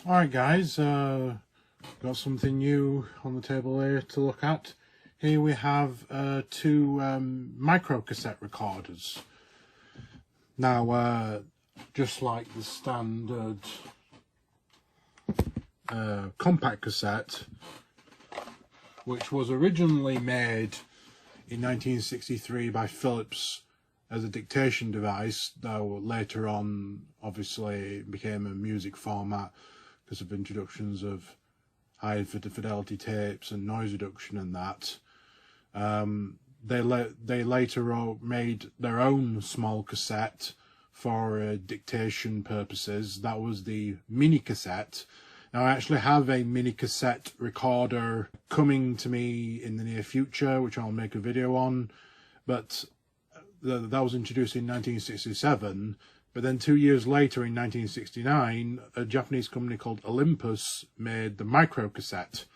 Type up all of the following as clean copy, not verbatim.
Alright guys, got something new on the table here to look at. Here we have two micro cassette recorders. Now, just like the standard compact cassette, which was originally made in 1963 by Philips as a dictation device, though later on obviously it became a music format because of introductions of high fidelity tapes and noise reduction and that. They later made their own small cassette for dictation purposes. That was the mini cassette. Now I actually have a mini cassette recorder coming to me in the near future, which I'll make a video on, but that was introduced in 1967. But then 2 years later, in 1969, a Japanese company called Olympus made the micro cassette.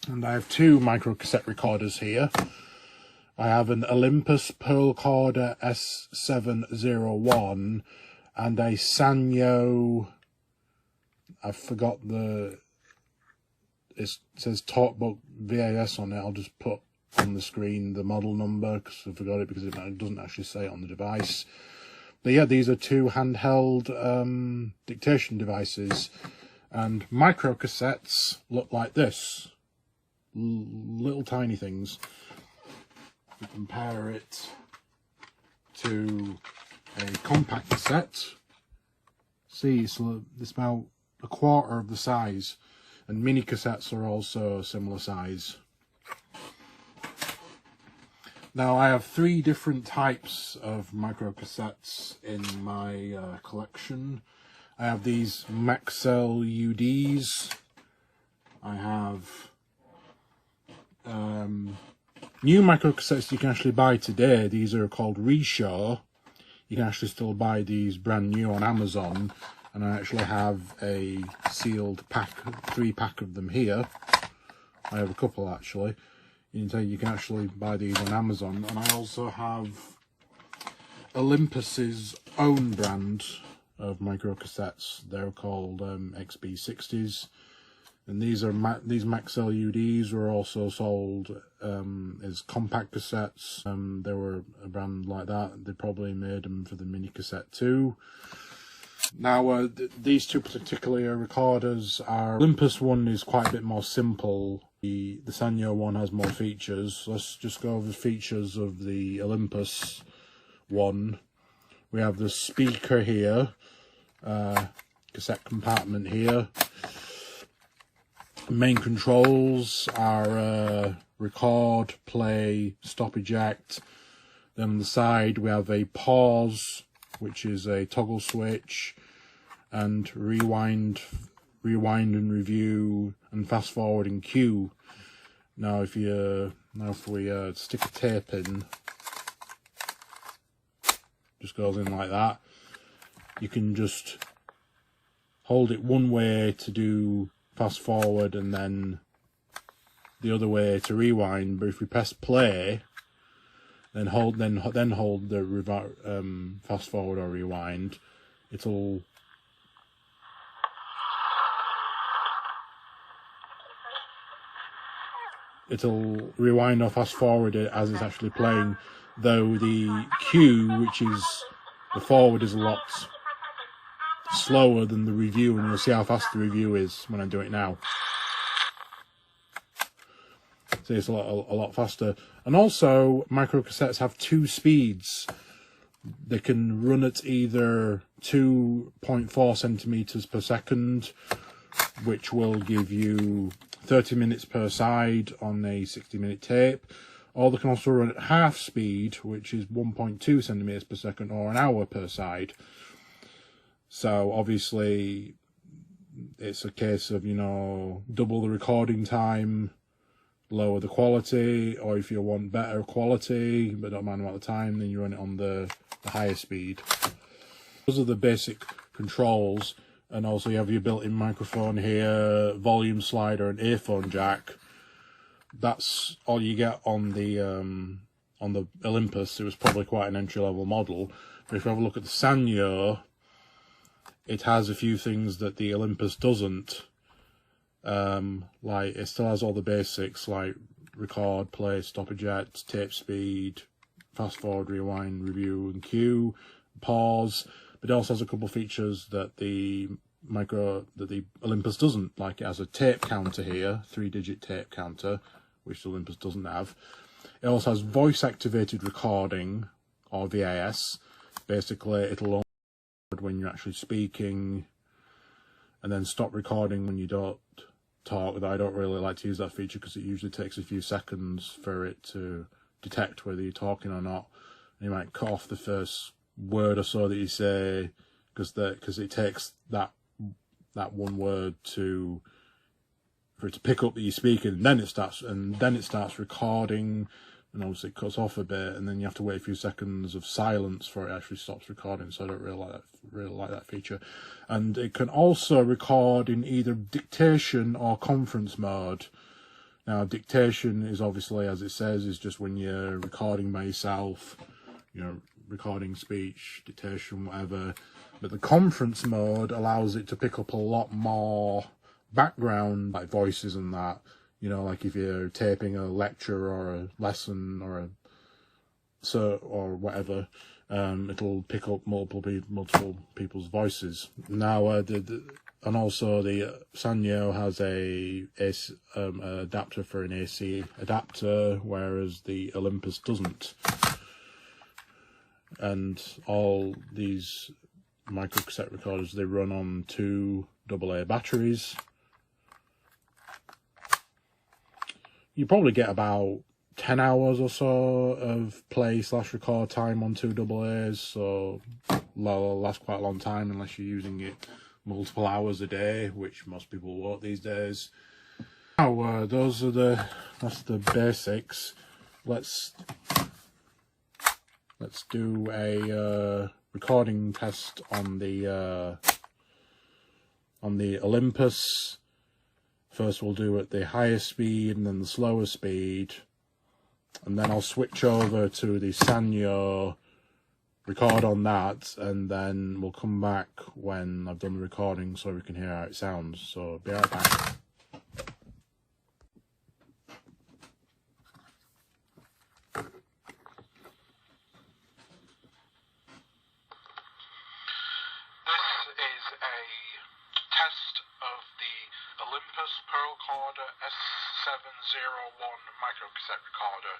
And I have two micro cassette recorders here. I have an Olympus Pearl Recorder S701 and a Sanyo, I forgot it says Talkbook VAS on it. I'll just put on the screen the model number because I forgot it because it doesn't actually say it on the device. But yeah, these are two handheld dictation devices, and micro cassettes look like this. Little tiny things. We compare it to a compact cassette. See, it's about a quarter of the size, and mini cassettes are also similar size. Now I have three different types of micro cassettes in my collection. I have these Maxell UDs. I have new micro cassettes you can actually buy today. These are called Reshow. You can actually still buy these brand new on Amazon, and I actually have a sealed pack, 3-pack of them here. I have a couple actually. You can actually buy these on Amazon, and I also have Olympus's own brand of micro cassettes. They're called XB60s, and these Maxell UDs were also sold as compact cassettes. They were a brand like that. They probably made them for the mini cassette too. Now these two particular recorders are, Olympus one is quite a bit more simple. The Sanyo one has more features. Let's just go over the features of the Olympus one. We have the speaker here, cassette compartment here. Main controls are record, play, stop, eject. Then on the side we have a pause, which is a toggle switch, and rewind and review, and fast forward and cue. Now if we stick a tape in, just goes in like that. You can just hold it one way to do fast forward and then the other way to rewind. But if we press play, then hold the fast forward or rewind, it'll rewind or fast forward it as it's actually playing, though the cue, which is the forward, is a lot slower than the review, and you'll see how fast the review is when I do it now. See, it's a lot faster. And also micro cassettes have two speeds. They can run at either 2.4 centimeters per second, which will give you 30 minutes per side on a 60-minute tape, or they can also run at half speed, which is 1.2 centimeters per second, or an hour per side. So obviously it's a case of, double the recording time, lower the quality, or if you want better quality but don't mind about the time, then you run it on the higher speed. Those are the basic controls. And also you have your built-in microphone here, volume slider, and earphone jack. That's all you get on the Olympus. It was probably quite an entry-level model. But if you have a look at the Sanyo, it has a few things that the Olympus doesn't. Like, it still has all the basics, like record, play, stop, eject, tape speed, fast forward, rewind, review and cue, pause, but it also has a couple of features that the Olympus doesn't. Like, it has a tape counter here, 3-digit tape counter, which the Olympus doesn't have. It also has voice activated recording, or VAS. Basically, it'll only record when you're actually speaking, and then stop recording when you don't talk. I don't really like to use that feature because it usually takes a few seconds for it to detect whether you're talking or not. And you might cut off the first word or so that you say, because it takes that one word for it to pick up that you're speaking, and then it starts recording, and obviously it cuts off a bit, and then you have to wait a few seconds of silence before it actually stops recording. So I don't really like that feature. And it can also record in either dictation or conference mode. Now, dictation is obviously, as it says, is just when you're recording by yourself, you know, recording speech, dictation, whatever. But the conference mode allows it to pick up a lot more background, like voices and that. You know, like if you're taping a lecture or a lesson or or whatever, it'll pick up multiple people's voices. Now, and also the Sanyo has a adapter for an AC adapter, whereas the Olympus doesn't. And all these micro cassette recorders, they run on 2 AA batteries. You probably get about 10 hours or so of play/record time on 2 AA's, so that'll last quite a long time unless you're using it multiple hours a day, which most people won't these days. Now, that's the basics. Let's do a recording test on the Olympus. First we'll do at the higher speed and then the slower speed, and then I'll switch over to the Sanyo, record on that, and then we'll come back when I've done the recording so we can hear how it sounds. So be right back. S701 micro cassette recorder,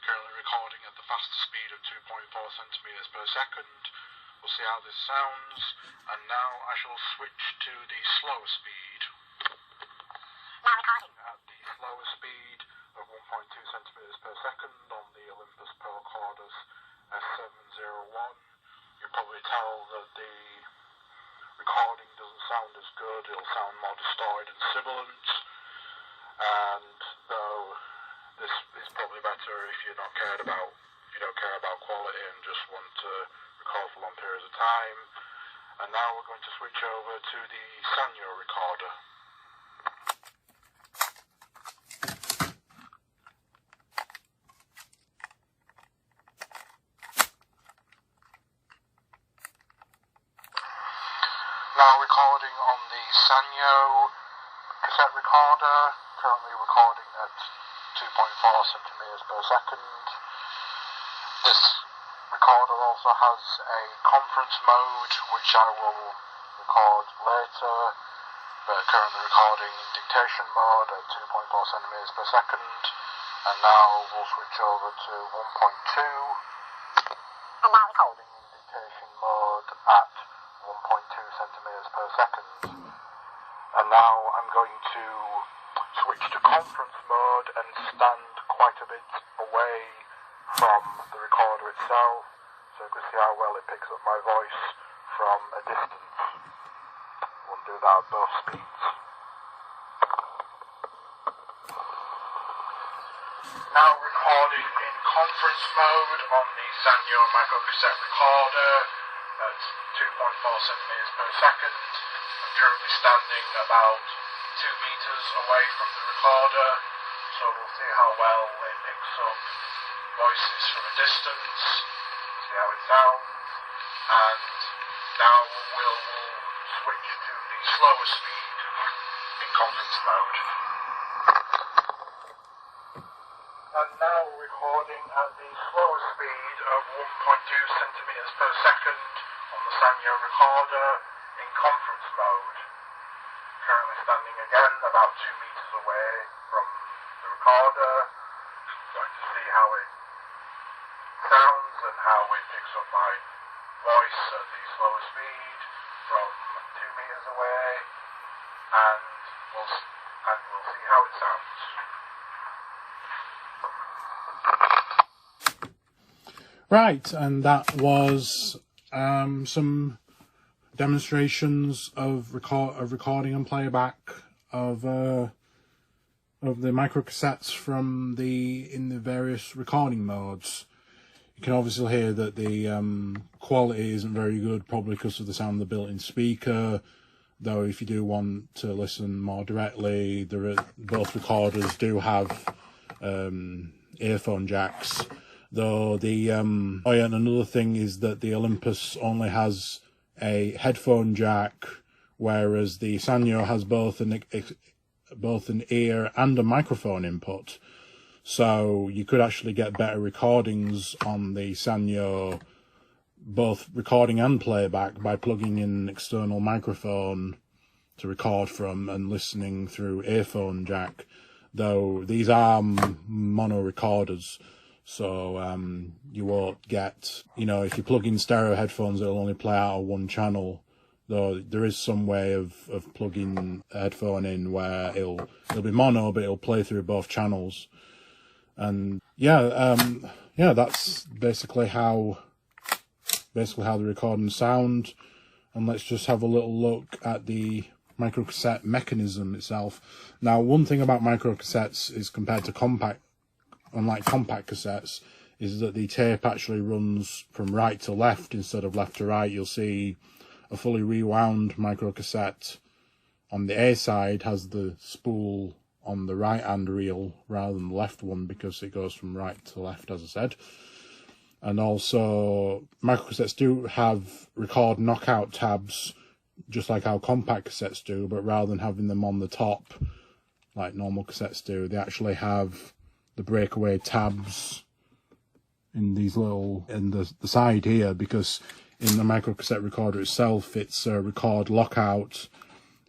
currently recording at the faster speed of 2.4 centimeters per second. We'll see how this sounds, and now I shall switch to the slower speed. Now recording at the slower speed of 1.2 centimeters per second on the Olympus Pro Recorders S701. You'll probably tell that the recording doesn't sound as good. It'll sound more distorted and sibilant. And though this is probably better if you don't care about quality and just want to record for long periods of time. And now we're going to switch over to the Sanyo recorder. Now recording on the Sanyo cassette recorder, currently recording at 2.4 centimeters per second. This recorder also has a conference mode, which I will record later, but currently recording in dictation mode at 2.4 centimeters per second. And now we'll switch over to 1.2, and now recording in dictation mode at 1.2 centimeters per second. And now I'm going to switch to conference mode and stand quite a bit away from the recorder itself, so you can see how well it picks up my voice from a distance. We'll do that at both speeds. Now recording in conference mode on the Sanyo Micro cassette recorder at 2.4 centimeters per second. I'm currently standing about 2 meters away from the recorder, so we'll see how well it picks up voices from a distance, see how it sounds, and now we'll switch to the slower speed in conference mode. And now recording at the slower speed of 1.2 centimeters per second on the Sanyo recorder in conference mode. Currently standing again about 2 meters away from the recorder. Going to see how it sounds and how it picks up my voice at the slower speed from 2 meters away, and we'll see how it sounds. Right, and that was some demonstrations of recording and playback of the microcassettes from in the various recording modes. You can obviously hear that the quality isn't very good, probably because of the sound of the built-in speaker. Though, if you do want to listen more directly, both recorders do have earphone jacks. Though and another thing is that the Olympus only has a headphone jack, whereas the Sanyo has both an ear and a microphone input. So you could actually get better recordings on the Sanyo, both recording and playback, by plugging in an external microphone to record from and listening through earphone jack. Though these are mono recorders, so you won't get, if you plug in stereo headphones, it'll only play out of one channel. Though there is some way of plugging a headphone in where it'll be mono, but it'll play through both channels. And that's basically how the recordings sound. And let's just have a little look at the microcassette mechanism itself. Now, one thing about microcassettes is, compared to unlike compact cassettes, is that the tape actually runs from right to left instead of left to right. You'll see a fully rewound microcassette on the A side has the spool on the right hand reel rather than the left one, because it goes from right to left, as I said. And also, microcassettes do have record knockout tabs, just like how compact cassettes do, but rather than having them on the top like normal cassettes do, they actually have the breakaway tabs in the side here, because in the microcassette recorder itself, its record lockout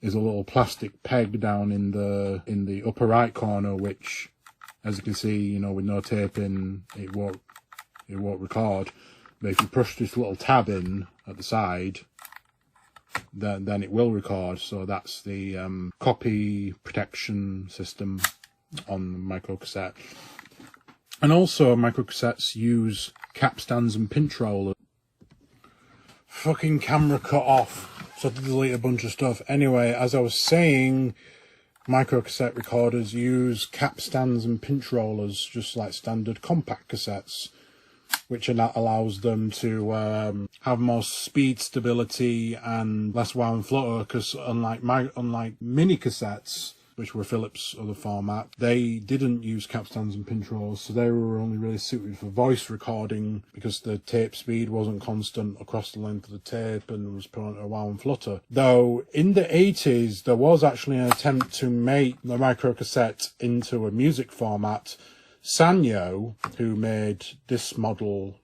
is a little plastic peg down in the upper right corner, which, as you can see, with no tape in, it won't record. But if you push this little tab in at the side, then it will record. So that's the copy protection system on the microcassette. And also, microcassettes use capstans and pinch rollers. Fucking camera cut off, so I had to delete a bunch of stuff. Anyway, as I was saying, microcassette recorders use capstans and pinch rollers, just like standard compact cassettes, which allows them to have more speed stability and less wow and flutter, because unlike mini cassettes, which were Philips' other format, they didn't use capstans and pinch rollers, so they were only really suited for voice recording, because the tape speed wasn't constant across the length of the tape and was prone to wow and flutter. Though in the 80s, there was actually an attempt to make the microcassette into a music format. Sanyo, who made this model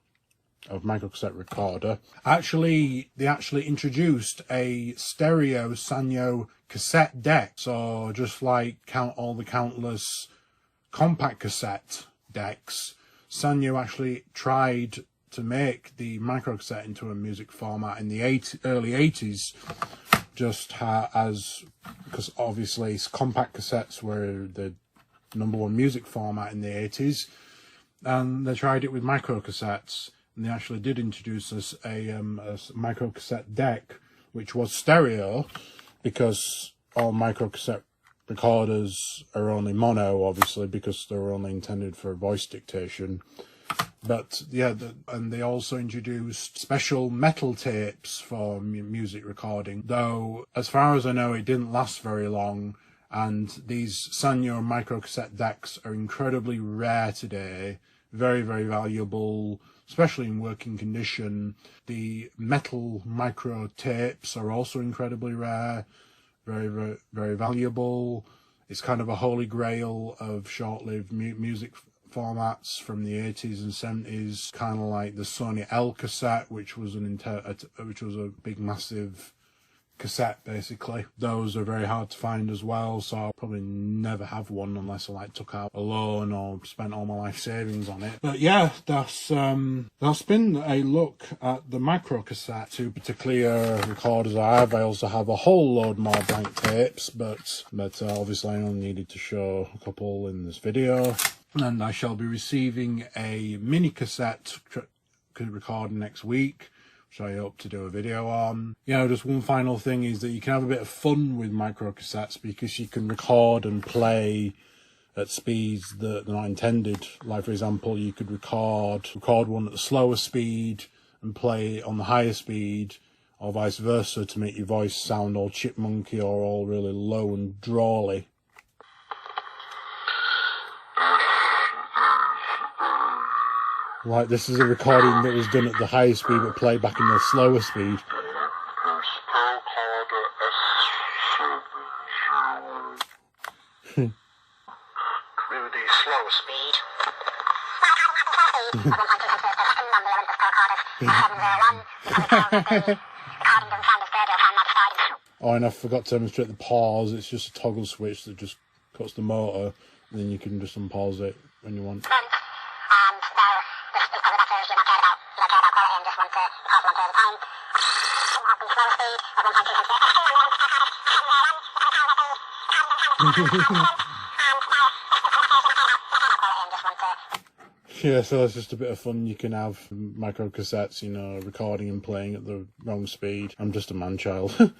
of microcassette recorder, they actually introduced a stereo Sanyo cassette deck. So just like all the countless compact cassette decks, Sanyo actually tried to make the microcassette into a music format in the early 80s, because obviously compact cassettes were the #1 music format in the 80s, and they tried it with microcassettes. And they actually did introduce us a microcassette deck, which was stereo, because all microcassette recorders are only mono, obviously, because they're only intended for voice dictation. But yeah, and they also introduced special metal tapes for music recording, though as far as I know, it didn't last very long. And these Sanyo microcassette decks are incredibly rare today, very, very valuable. especially in working condition. The metal micro tapes are also incredibly rare, very, very, very valuable. It's kind of a holy grail of short-lived music formats from the 80s and 70s, kind of like the Sony L cassette, which was a big, massive cassette, basically. Those are very hard to find as well, so I'll probably never have one unless I took out a loan or spent all my life savings on it. But yeah, that's been a look at the micro cassette. Two particular recorders I have. I also have a whole load more blank tapes, but obviously I only needed to show a couple in this video. And I shall be receiving a mini cassette recording next week, which I hope to do a video on. Just one final thing is that you can have a bit of fun with micro cassettes because you can record and play at speeds that are not intended. Like, for example, you could record one at the slower speed and play on the higher speed, or vice versa, to make your voice sound all chipmunky or all really low and drawly. Like, this is a recording that was done at the higher speed but played back in the slower speed. Through the slower speed. Oh, and I forgot to demonstrate the pause. It's just a toggle switch that just cuts the motor, and then you can just unpause it when you want. Yeah, so that's just a bit of fun you can have. Micro cassettes, recording and playing at the wrong speed. I'm just a man-child.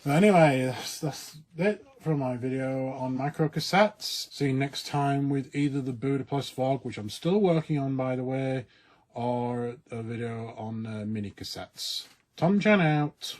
Anyway, that's it for my video on micro cassettes. See you next time with either the Budapest vlog, which I'm still working on, by the way, or a video on mini cassettes. Tom Chen out.